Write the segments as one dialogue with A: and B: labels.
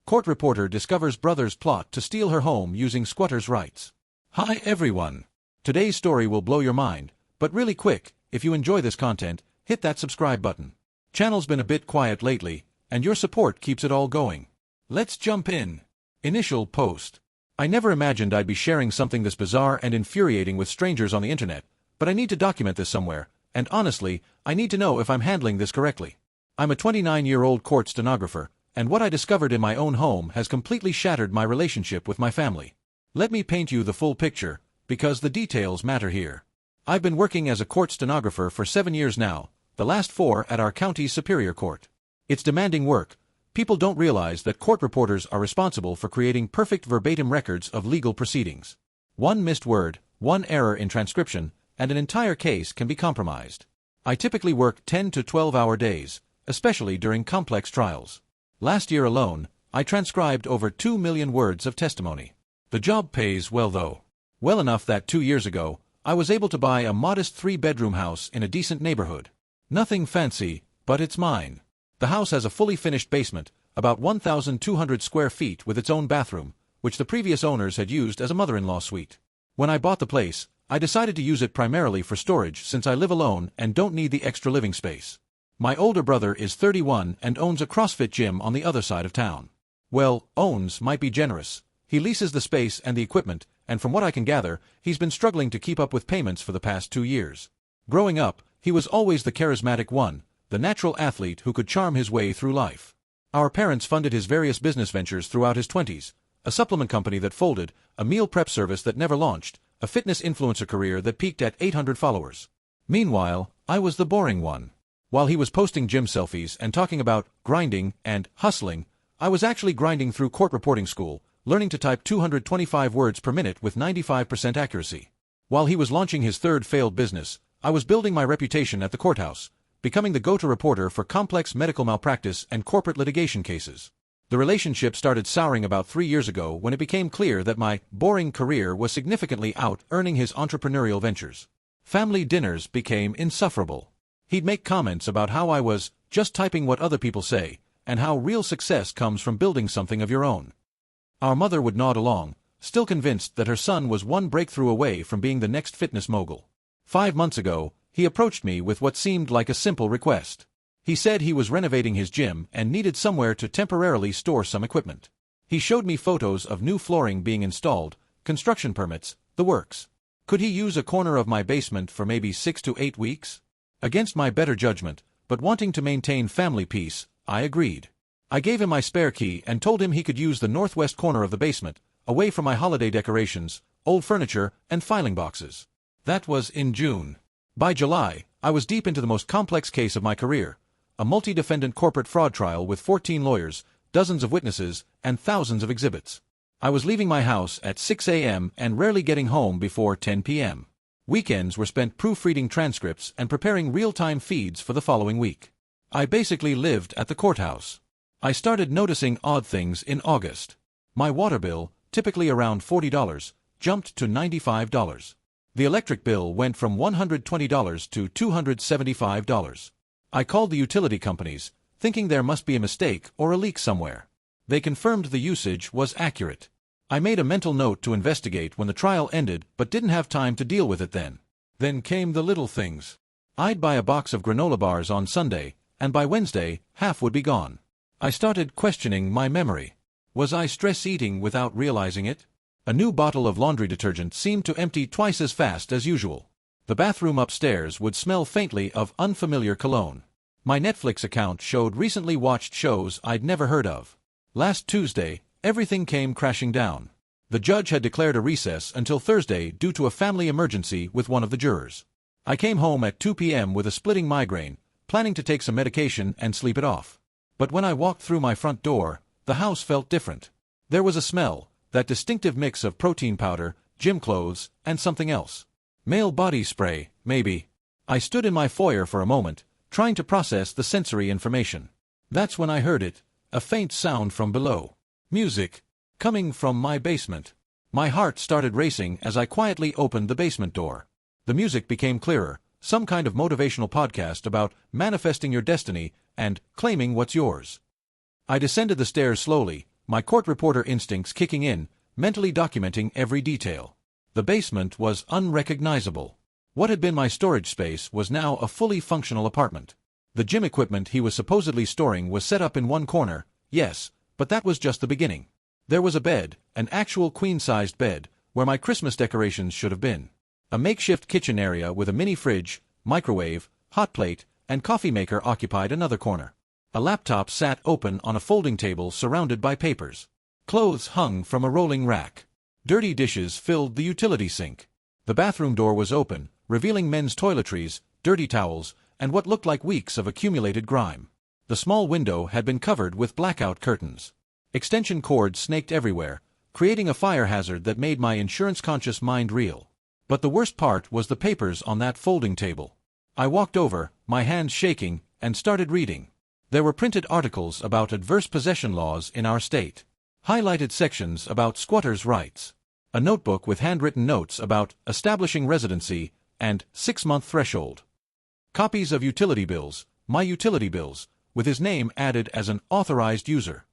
A: Court reporter discovers brother's plot to steal her home using squatter's rights. Hi everyone. Today's story will blow your mind, but really quick, if you enjoy this content, hit that subscribe button. Channel's been a bit quiet lately, and your support keeps it all going. Let's jump in. Initial post. I never imagined I'd be sharing something this bizarre and infuriating with strangers on the internet, but I need to document this somewhere, and honestly, I need to know if I'm handling this correctly. I'm a 29-year-old court stenographer, and what I discovered in my own home has completely shattered my relationship with my family. Let me paint you the full picture, because the details matter here. I've been working as a court stenographer for 7 years now, the last 4 at our county's Superior Court. It's demanding work. People don't realize that court reporters are responsible for creating perfect verbatim records of legal proceedings. One missed word, one error in transcription, and an entire case can be compromised. I typically work 10 to 12-hour days, especially during complex trials. Last year alone, I transcribed over 2 million words of testimony. The job pays well though. Well enough that 2 years ago, I was able to buy a modest 3-bedroom house in a decent neighborhood. Nothing fancy, but it's mine. The house has a fully finished basement, about 1,200 square feet with its own bathroom, which the previous owners had used as a mother-in-law suite. When I bought the place, I decided to use it primarily for storage since I live alone and don't need the extra living space. My older brother is 31 and owns a CrossFit gym on the other side of town. Well, owns might be generous. He leases the space and the equipment, and from what I can gather, he's been struggling to keep up with payments for the past 2 years. Growing up, he was always the charismatic one, the natural athlete who could charm his way through life. Our parents funded his various business ventures throughout his 20s, a supplement company that folded, a meal prep service that never launched, a fitness influencer career that peaked at 800 followers. Meanwhile, I was the boring one. While he was posting gym selfies and talking about grinding and hustling, I was actually grinding through court reporting school, learning to type 225 words per minute with 95% accuracy. While he was launching his 3rd failed business, I was building my reputation at the courthouse, becoming the go-to reporter for complex medical malpractice and corporate litigation cases. The relationship started souring about 3 years ago when it became clear that my boring career was significantly out-earning his entrepreneurial ventures. Family dinners became insufferable. He'd make comments about how I was just typing what other people say, and how real success comes from building something of your own. Our mother would nod along, still convinced that her son was one breakthrough away from being the next fitness mogul. 5 months ago, he approached me with what seemed like a simple request. He said he was renovating his gym and needed somewhere to temporarily store some equipment. He showed me photos of new flooring being installed, construction permits, the works. Could he use a corner of my basement for maybe 6 to 8 weeks? Against my better judgment, but wanting to maintain family peace, I agreed. I gave him my spare key and told him he could use the northwest corner of the basement, away from my holiday decorations, old furniture, and filing boxes. That was in June. By July, I was deep into the most complex case of my career, a multi-defendant corporate fraud trial with 14 lawyers, dozens of witnesses, and thousands of exhibits. I was leaving my house at 6 a.m. and rarely getting home before 10 p.m. Weekends were spent proofreading transcripts and preparing real-time feeds for the following week. I basically lived at the courthouse. I started noticing odd things in August. My water bill, typically around $40, jumped to $95. The electric bill went from $120 to $275. I called the utility companies, thinking there must be a mistake or a leak somewhere. They confirmed the usage was accurate. I made a mental note to investigate when the trial ended but didn't have time to deal with it then. Then came the little things. I'd buy a box of granola bars on Sunday, and by Wednesday, half would be gone. I started questioning my memory. Was I stress eating without realizing it? A new bottle of laundry detergent seemed to empty twice as fast as usual. The bathroom upstairs would smell faintly of unfamiliar cologne. My Netflix account showed recently watched shows I'd never heard of. Last Tuesday, everything came crashing down. The judge had declared a recess until Thursday due to a family emergency with one of the jurors. I came home at 2 p.m. with a splitting migraine, planning to take some medication and sleep it off. But when I walked through my front door, the house felt different. There was a smell, that distinctive mix of protein powder, gym clothes, and something else. Male body spray, maybe. I stood in my foyer for a moment, trying to process the sensory information. That's when I heard it, a faint sound from below. Music. Coming from my basement. My heart started racing as I quietly opened the basement door. The music became clearer, some kind of motivational podcast about manifesting your destiny and claiming what's yours. I descended the stairs slowly, my court reporter instincts kicking in, mentally documenting every detail. The basement was unrecognizable. What had been my storage space was now a fully functional apartment. The gym equipment he was supposedly storing was set up in one corner, yes, but that was just the beginning. There was a bed, an actual queen-sized bed, where my Christmas decorations should have been. A makeshift kitchen area with a mini fridge, microwave, hot plate, and coffee maker occupied another corner. A laptop sat open on a folding table surrounded by papers. Clothes hung from a rolling rack. Dirty dishes filled the utility sink. The bathroom door was open, revealing men's toiletries, dirty towels, and what looked like weeks of accumulated grime. The small window had been covered with blackout curtains. Extension cords snaked everywhere, creating a fire hazard that made my insurance-conscious mind reel. But the worst part was the papers on that folding table. I walked over, my hands shaking, and started reading. There were printed articles about adverse possession laws in our state. Highlighted sections about squatters' rights. A notebook with handwritten notes about establishing residency and 6-month threshold. Copies of utility bills, my utility bills, with his name added as an authorized user.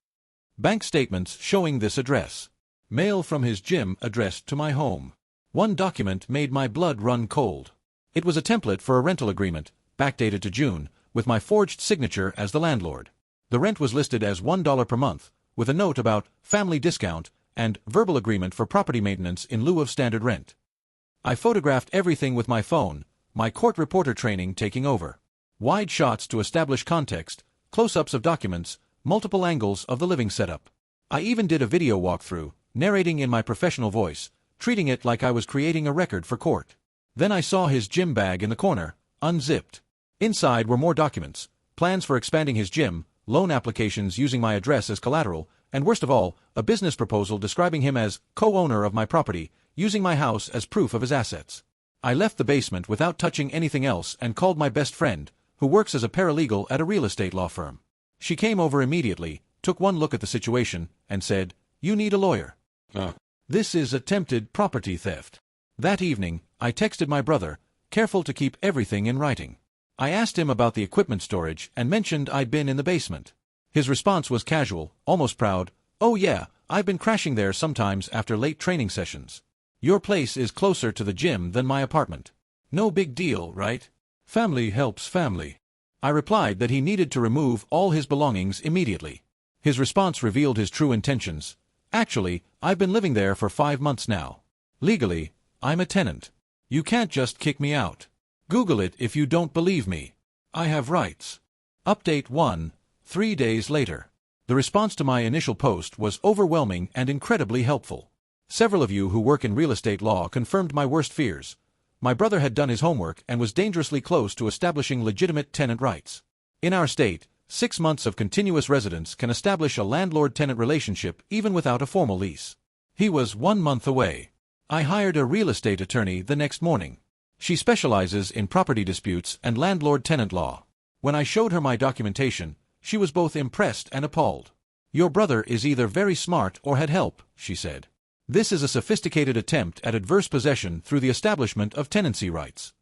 A: Bank statements showing this address. Mail from his gym addressed to my home. One document made my blood run cold. It was a template for a rental agreement, backdated to June, with my forged signature as the landlord. The rent was listed as $1 per month, with a note about family discount and verbal agreement for property maintenance in lieu of standard rent. I photographed everything with my phone, my court reporter training taking over. Wide shots to establish context, close-ups of documents, multiple angles of the living setup. I even did a video walkthrough, narrating in my professional voice, treating it like I was creating a record for court. Then I saw his gym bag in the corner, unzipped. Inside were more documents, plans for expanding his gym, loan applications using my address as collateral, and worst of all, a business proposal describing him as co-owner of my property, using my house as proof of his assets. I left the basement without touching anything else and called my best friend, who works as a paralegal at a real estate law firm. She came over immediately, took one look at the situation, and said, "You need a lawyer. This is attempted property theft." That evening, I texted my brother, careful to keep everything in writing. I asked him about the equipment storage and mentioned I'd been in the basement. His response was casual, almost proud. "Oh yeah, I've been crashing there sometimes after late training sessions. Your place is closer to the gym than my apartment. No big deal, right? Family helps family." I replied that he needed to remove all his belongings immediately. His response revealed his true intentions. "Actually, I've been living there for 5 months now. Legally, I'm a tenant. You can't just kick me out. Google it if you don't believe me. I have rights." Update 1, 3 days later. The response to my initial post was overwhelming and incredibly helpful. Several of you who work in real estate law confirmed my worst fears. My brother had done his homework and was dangerously close to establishing legitimate tenant rights. In our state, 6 months of continuous residence can establish a landlord-tenant relationship even without a formal lease. He was 1 month away. I hired a real estate attorney the next morning. She specializes in property disputes and landlord-tenant law. When I showed her my documentation, she was both impressed and appalled. "Your brother is either very smart or had help," she said. "This is a sophisticated attempt at adverse possession through the establishment of tenancy rights."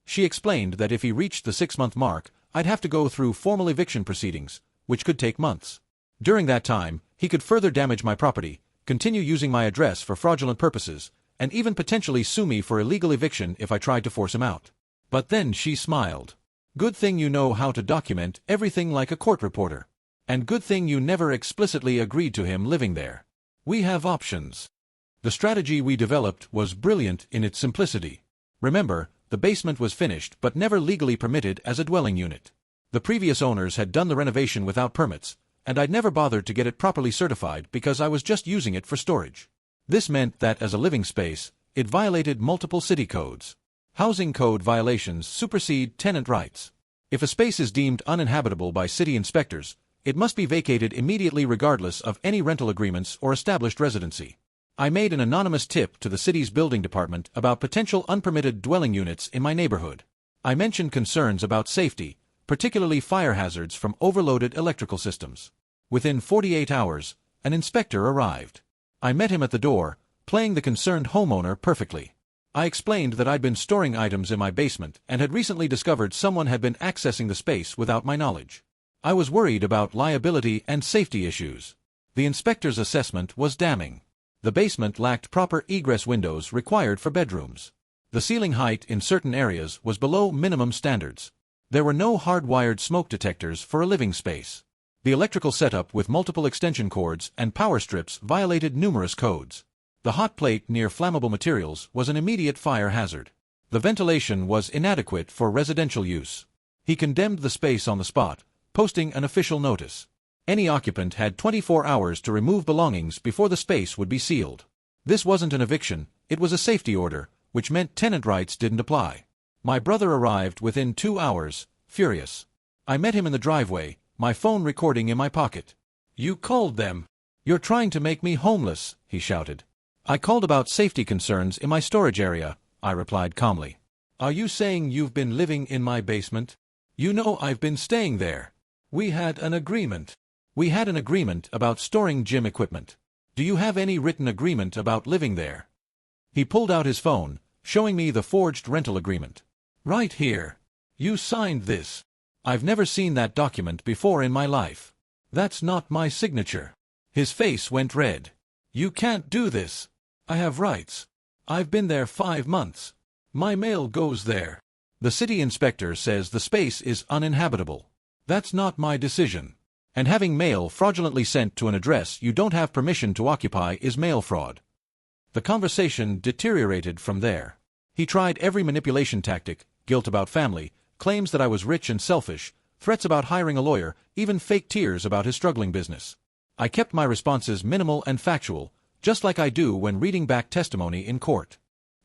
A: She explained that if he reached the 6-month mark, I'd have to go through formal eviction proceedings, which could take months. During that time, he could further damage my property, continue using my address for fraudulent purposes, and even potentially sue me for illegal eviction if I tried to force him out. But then she smiled. "Good thing you know how to document everything like a court reporter. And good thing you never explicitly agreed to him living there. We have options." The strategy we developed was brilliant in its simplicity. Remember, the basement was finished but never legally permitted as a dwelling unit. The previous owners had done the renovation without permits, and I'd never bothered to get it properly certified because I was just using it for storage. This meant that as a living space, it violated multiple city codes. Housing code violations supersede tenant rights. If a space is deemed uninhabitable by city inspectors, it must be vacated immediately regardless of any rental agreements or established residency. I made an anonymous tip to the city's building department about potential unpermitted dwelling units in my neighborhood. I mentioned concerns about safety, particularly fire hazards from overloaded electrical systems. Within 48 hours, an inspector arrived. I met him at the door, playing the concerned homeowner perfectly. I explained that I'd been storing items in my basement and had recently discovered someone had been accessing the space without my knowledge. I was worried about liability and safety issues. The inspector's assessment was damning. The basement lacked proper egress windows required for bedrooms. The ceiling height in certain areas was below minimum standards. There were no hardwired smoke detectors for a living space. The electrical setup with multiple extension cords and power strips violated numerous codes. The hot plate near flammable materials was an immediate fire hazard. The ventilation was inadequate for residential use. He condemned the space on the spot, posting an official notice. Any occupant had 24 hours to remove belongings before the space would be sealed. This wasn't an eviction, it was a safety order, which meant tenant rights didn't apply. My brother arrived within 2 hours, furious. I met him in the driveway, my phone recording in my pocket. "You called them. You're trying to make me homeless," he shouted. "I called about safety concerns in my storage area," I replied calmly. "Are you saying you've been living in my basement? You know I've been staying there. We had an agreement." "We had an agreement about storing gym equipment. Do you have any written agreement about living there?" He pulled out his phone, showing me the forged rental agreement. "Right here. You signed this." "I've never seen that document before in my life. That's not my signature." His face went red. "You can't do this. I have rights. I've been there 5 months. My mail goes there." "The city inspector says the space is uninhabitable." "That's not my decision. And having mail fraudulently sent to an address you don't have permission to occupy is mail fraud." The conversation deteriorated from there. He tried every manipulation tactic, guilt about family, claims that I was rich and selfish, threats about hiring a lawyer, even fake tears about his struggling business. I kept my responses minimal and factual, just like I do when reading back testimony in court.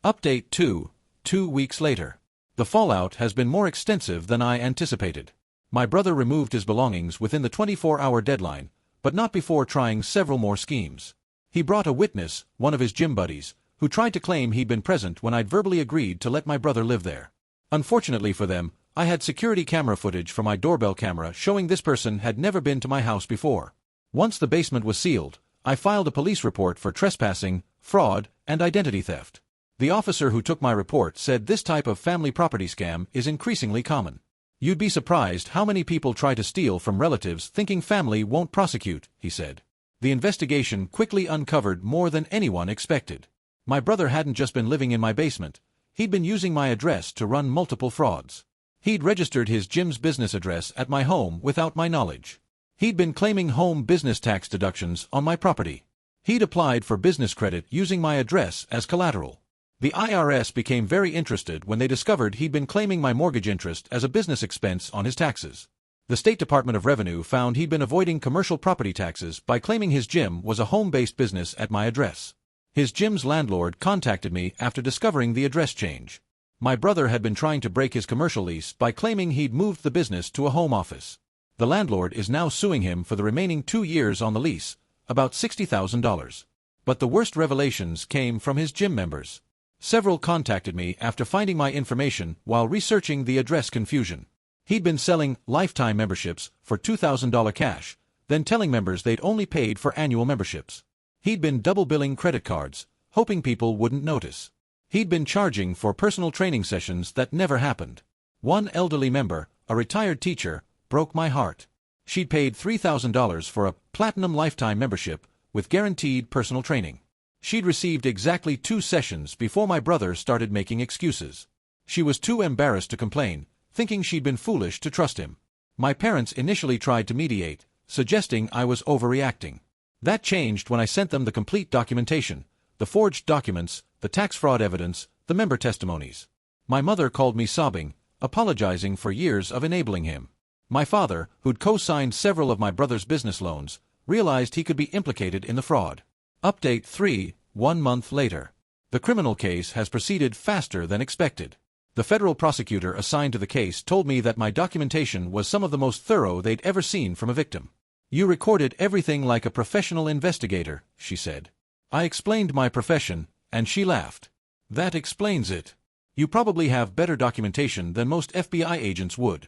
A: Update 2, 2 weeks later. The fallout has been more extensive than I anticipated. My brother removed his belongings within the 24-hour deadline, but not before trying several more schemes. He brought a witness, one of his gym buddies, who tried to claim he'd been present when I'd verbally agreed to let my brother live there. Unfortunately for them, I had security camera footage from my doorbell camera showing this person had never been to my house before. Once the basement was sealed, I filed a police report for trespassing, fraud, and identity theft. The officer who took my report said this type of family property scam is increasingly common. "You'd be surprised how many people try to steal from relatives thinking family won't prosecute," he said. The investigation quickly uncovered more than anyone expected. My brother hadn't just been living in my basement, he'd been using my address to run multiple frauds. He'd registered his gym's business address at my home without my knowledge. He'd been claiming home business tax deductions on my property. He'd applied for business credit using my address as collateral. The IRS became very interested when they discovered he'd been claiming my mortgage interest as a business expense on his taxes. The State Department of Revenue found he'd been avoiding commercial property taxes by claiming his gym was a home-based business at my address. His gym's landlord contacted me after discovering the address change. My brother had been trying to break his commercial lease by claiming he'd moved the business to a home office. The landlord is now suing him for the remaining 2 years on the lease, about $60,000. But the worst revelations came from his gym members. Several contacted me after finding my information while researching the address confusion. He'd been selling lifetime memberships for $2,000 cash, then telling members they'd only paid for annual memberships. He'd been double-billing credit cards, hoping people wouldn't notice. He'd been charging for personal training sessions that never happened. One elderly member, a retired teacher, broke my heart. She'd paid $3,000 for a platinum lifetime membership with guaranteed personal training. She'd received exactly 2 sessions before my brother started making excuses. She was too embarrassed to complain, thinking she'd been foolish to trust him. My parents initially tried to mediate, suggesting I was overreacting. That changed when I sent them the complete documentation, the forged documents, the tax fraud evidence, the member testimonies. My mother called me sobbing, apologizing for years of enabling him. My father, who'd co-signed several of my brother's business loans, realized he could be implicated in the fraud. Update 3, 1 month later. The criminal case has proceeded faster than expected. The federal prosecutor assigned to the case told me that my documentation was some of the most thorough they'd ever seen from a victim. "You recorded everything like a professional investigator," she said. I explained my profession, and she laughed. "That explains it. You probably have better documentation than most FBI agents would."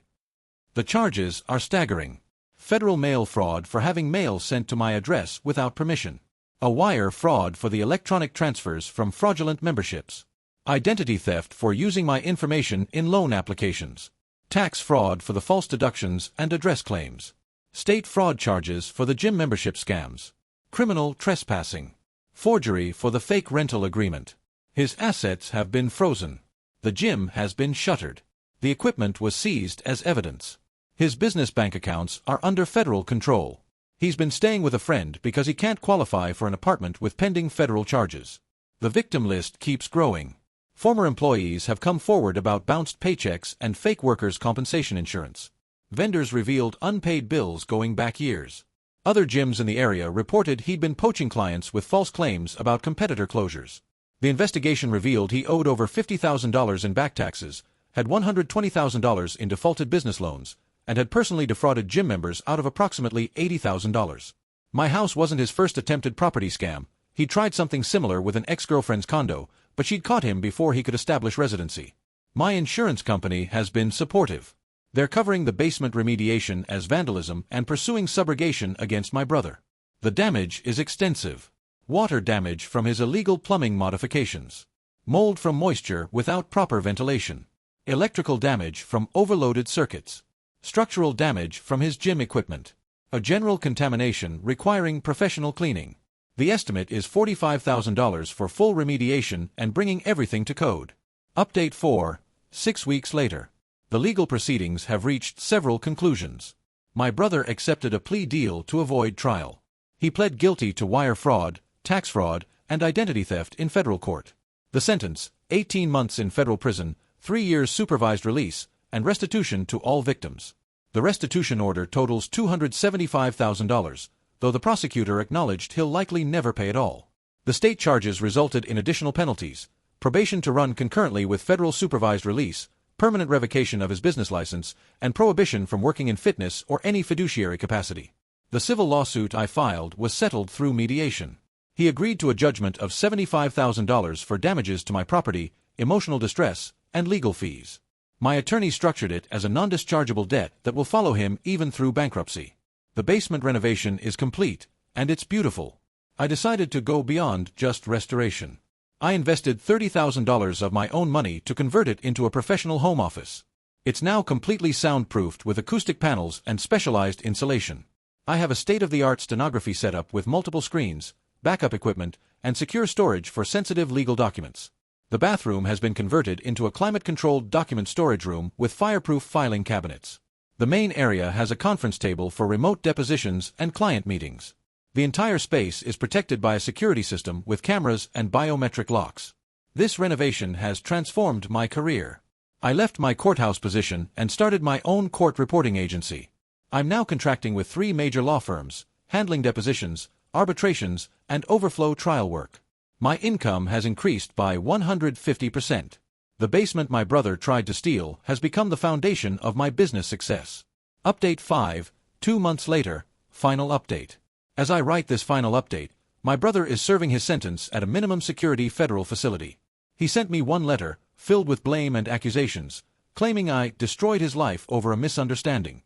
A: The charges are staggering. Federal mail fraud for having mail sent to my address without permission. A wire fraud for the electronic transfers from fraudulent memberships. Identity theft for using my information in loan applications. Tax fraud for the false deductions and address claims. State fraud charges for the gym membership scams. criminal trespassing, forgery for the fake rental agreement. His assets have been frozen. The gym has been shuttered. The equipment was seized as evidence. His business bank accounts are under federal control. He's been staying with a friend because he can't qualify for an apartment with pending federal charges. The victim list keeps growing. Former employees have come forward about bounced paychecks and fake workers' compensation insurance. Vendors revealed unpaid bills going back years. Other gyms in the area reported he'd been poaching clients with false claims about competitor closures. The investigation revealed he owed over $50,000 in back taxes, had $120,000 in defaulted business loans, and had personally defrauded gym members out of approximately $80,000. My house wasn't his first attempted property scam. He'd tried something similar with an ex-girlfriend's condo, but she'd caught him before he could establish residency. My insurance company has been supportive. They're covering the basement remediation as vandalism and pursuing subrogation against my brother. The damage is extensive. Water damage from his illegal plumbing modifications. Mold from moisture without proper ventilation. Electrical damage from overloaded circuits. Structural damage from his gym equipment. A general contamination requiring professional cleaning. The estimate is $45,000 for full remediation and bringing everything to code. Update 4, 6 weeks later. The legal proceedings have reached several conclusions. My brother accepted a plea deal to avoid trial. He pled guilty to wire fraud, tax fraud, and identity theft in federal court. The sentence, 18 months in federal prison, 3 years supervised release, and restitution to all victims. The restitution order totals $275,000, though the prosecutor acknowledged he'll likely never pay it all. The state charges resulted in additional penalties, probation to run concurrently with federal supervised release, permanent revocation of his business license, and prohibition from working in fitness or any fiduciary capacity. The civil lawsuit I filed was settled through mediation. He agreed to a judgment of $75,000 for damages to my property, emotional distress, and legal fees. My attorney structured it as a non-dischargeable debt that will follow him even through bankruptcy. The basement renovation is complete, and it's beautiful. I decided to go beyond just restoration. I invested $30,000 of my own money to convert it into a professional home office. It's now completely soundproofed with acoustic panels and specialized insulation. I have a state-of-the-art stenography setup with multiple screens, backup equipment, and secure storage for sensitive legal documents. The bathroom has been converted into a climate-controlled document storage room with fireproof filing cabinets. The main area has a conference table for remote depositions and client meetings. The entire space is protected by a security system with cameras and biometric locks. This renovation has transformed my career. I left my courthouse position and started my own court reporting agency. I'm now contracting with 3 major law firms, handling depositions, arbitrations, and overflow trial work. My income has increased by 150%. The basement my brother tried to steal has become the foundation of my business success. Update 5, 2 months later, final update. As I write this final update, my brother is serving his sentence at a minimum security federal facility. He sent me one letter, filled with blame and accusations, claiming I destroyed his life over a misunderstanding.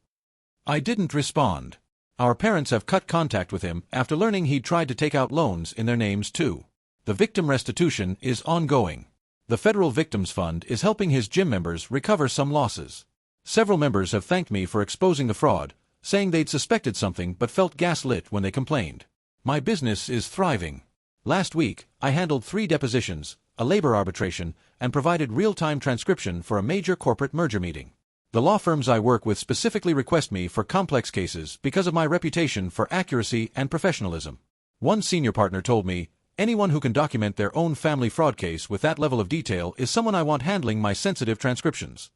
A: I didn't respond. Our parents have cut contact with him after learning he'd tried to take out loans in their names too. The victim restitution is ongoing. The Federal Victims Fund is helping his gym members recover some losses. Several members have thanked me for exposing the fraud, saying they'd suspected something but felt gaslit when they complained. My business is thriving. Last week, I handled 3 depositions, a labor arbitration, and provided real-time transcription for a major corporate merger meeting. The law firms I work with specifically request me for complex cases because of my reputation for accuracy and professionalism. One senior partner told me, "Anyone who can document their own family fraud case with that level of detail is someone I want handling my sensitive transcriptions."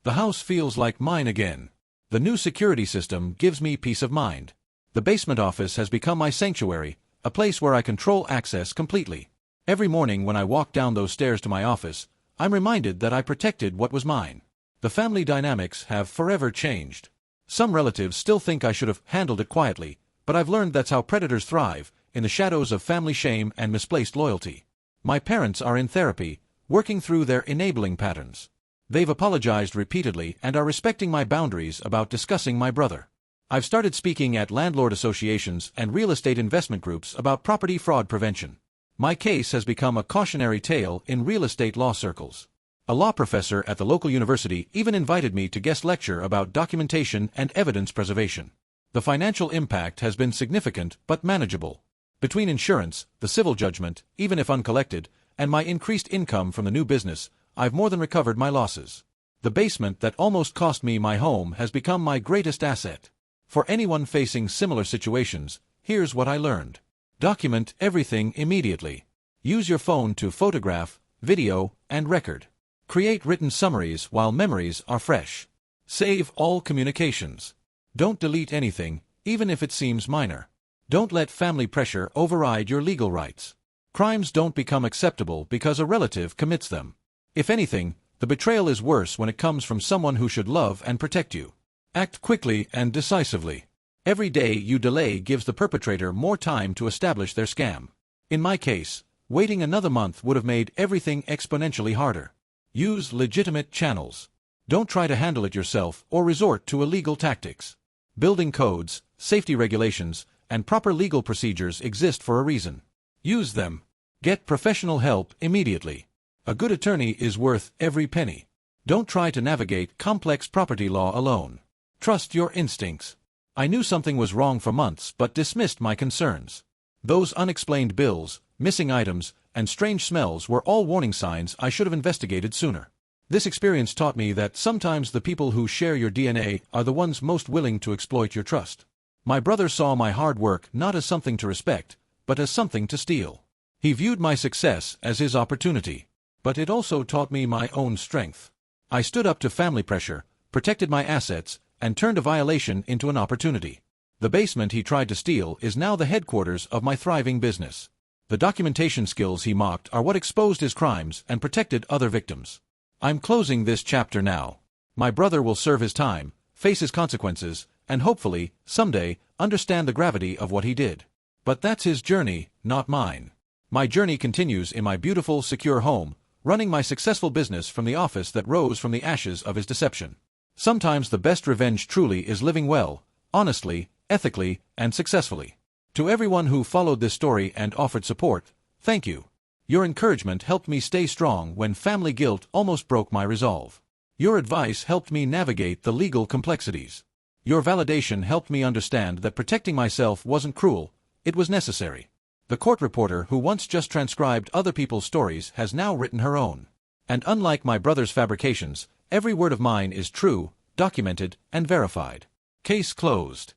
A: The house feels like mine again. The new security system gives me peace of mind. The basement office has become my sanctuary, a place where I control access completely. Every morning when I walk down those stairs to my office, I'm reminded that I protected what was mine. The family dynamics have forever changed. Some relatives still think I should have handled it quietly, but I've learned that's how predators thrive, in the shadows of family shame and misplaced loyalty. My parents are in therapy, working through their enabling patterns. They've apologized repeatedly and are respecting my boundaries about discussing my brother. I've started speaking at landlord associations and real estate investment groups about property fraud prevention. My case has become a cautionary tale in real estate law circles. A law professor at the local university even invited me to guest lecture about documentation and evidence preservation. The financial impact has been significant but manageable. Between insurance, the civil judgment, even if uncollected, and my increased income from the new business, I've more than recovered my losses. The basement that almost cost me my home has become my greatest asset. For anyone facing similar situations, here's what I learned. Document everything immediately. Use your phone to photograph, video, and record. Create written summaries while memories are fresh. Save all communications. Don't delete anything, even if it seems minor. Don't let family pressure override your legal rights. Crimes don't become acceptable because a relative commits them. If anything, the betrayal is worse when it comes from someone who should love and protect you. Act quickly and decisively. Every day you delay gives the perpetrator more time to establish their scam. In my case, waiting another month would have made everything exponentially harder. Use legitimate channels. Don't try to handle it yourself or resort to illegal tactics. Building codes, safety regulations, and proper legal procedures exist for a reason. Use them. Get professional help immediately. A good attorney is worth every penny. Don't try to navigate complex property law alone. Trust your instincts. I knew something was wrong for months but dismissed my concerns. Those unexplained bills, missing items, and strange smells were all warning signs I should have investigated sooner. This experience taught me that sometimes the people who share your DNA are the ones most willing to exploit your trust. My brother saw my hard work not as something to respect, but as something to steal. He viewed my success as his opportunity. But it also taught me my own strength. I stood up to family pressure, protected my assets, and turned a violation into an opportunity. The basement he tried to steal is now the headquarters of my thriving business. The documentation skills he mocked are what exposed his crimes and protected other victims. I'm closing this chapter now. My brother will serve his time, face his consequences, and hopefully, someday, understand the gravity of what he did. But that's his journey, not mine. My journey continues in my beautiful, secure home, running my successful business from the office that rose from the ashes of his deception. Sometimes the best revenge truly is living well, honestly, ethically, and successfully. To everyone who followed this story and offered support, thank you. Your encouragement helped me stay strong when family guilt almost broke my resolve. Your advice helped me navigate the legal complexities. Your validation helped me understand that protecting myself wasn't cruel, it was necessary. The court reporter who once just transcribed other people's stories has now written her own. And unlike my brother's fabrications, every word of mine is true, documented, and verified. Case closed.